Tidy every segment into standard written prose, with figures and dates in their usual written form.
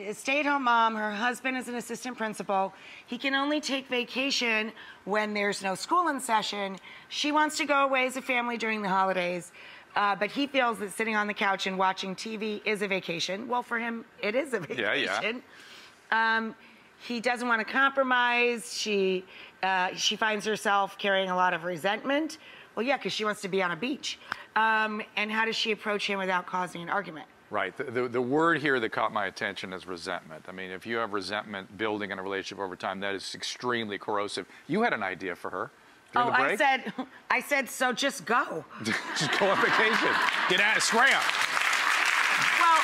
a stay-at-home mom. Her husband is an assistant principal. He can only take vacation when there's no school in session. She wants to go away as a family during the holidays. But he feels that sitting on the couch and watching TV is a vacation. Well, for him, it is a vacation. Yeah. He doesn't want to compromise. She finds herself carrying a lot of resentment. Well, yeah, because she wants to be on a beach. And how does she approach him without causing an argument? Right. The word here that caught my attention is resentment. I mean, if you have resentment building in a relationship over time, that is extremely corrosive. You had an idea for her. Oh, I said, so just go. Just go on vacation. Get out, scram. Well,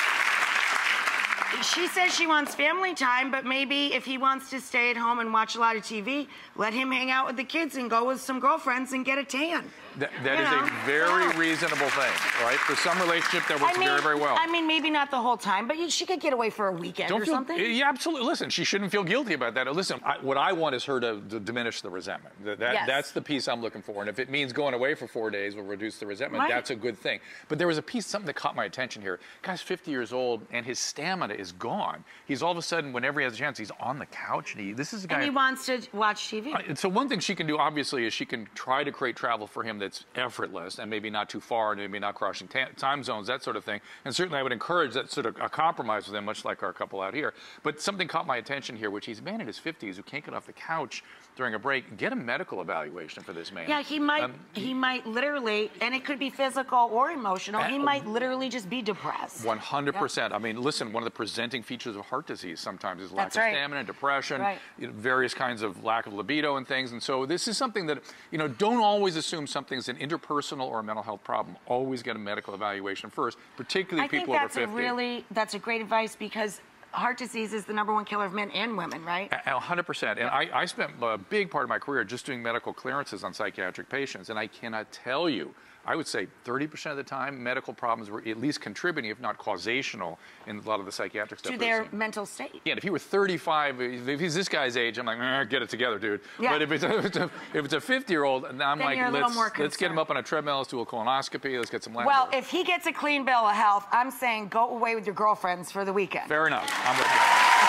she says she wants family time, but maybe if he wants to stay at home and watch a lot of TV, let him hang out with the kids and go with some girlfriends and get a tan. That is a very reasonable thing, right? For some relationship, that works very, very well. I mean, maybe not the whole time, but she could get away for a weekend or something. Yeah, absolutely. Listen, she shouldn't feel guilty about that. Listen, what I want is her to diminish the resentment. That's the piece I'm looking for. And if it means going away for 4 days will reduce the resentment, that's a good thing. But there was a piece, something that caught my attention here. Guy's 50 years old, and his stamina is gone. He's all of a sudden, whenever he has a chance, he's on the couch. And this is a guy. And he wants to watch TV. So one thing she can do, obviously, is she can try to create travel for him that's effortless and maybe not too far and maybe not crossing time zones, that sort of thing. And certainly I would encourage that sort of a compromise with him, much like our couple out here. But something caught my attention here, which he's a man in his 50s who can't get off the couch during a break. Get a medical evaluation for this man. Yeah, he might literally, and it could be physical or emotional, he might literally just be depressed. 100%. Yeah. I mean, listen, one of the presenting features of heart disease sometimes is lack of stamina, depression, various kinds of lack of libido and things. And so this is something that, don't always assume something's an interpersonal or a mental health problem. Always get a medical evaluation first, particularly people over 50. That's a great advice, because heart disease is the #1 killer of men and women, right? 100%. And I spent a big part of my career just doing medical clearances on psychiatric patients, and I cannot tell you, I would say 30% of the time, medical problems were at least contributing, if not causational, in a lot of the psychiatric stuff. To their mental state. Yeah, and if he were 35, if he's this guy's age, I'm like, get it together, dude. Yeah. But if it's a 50-year-old, I'm like, let's get him up on a treadmill, let's do a colonoscopy, let's get some lab Well, work. if he gets a clean bill of health, I'm saying go away with your girlfriends for the weekend. Fair enough. I'm with you.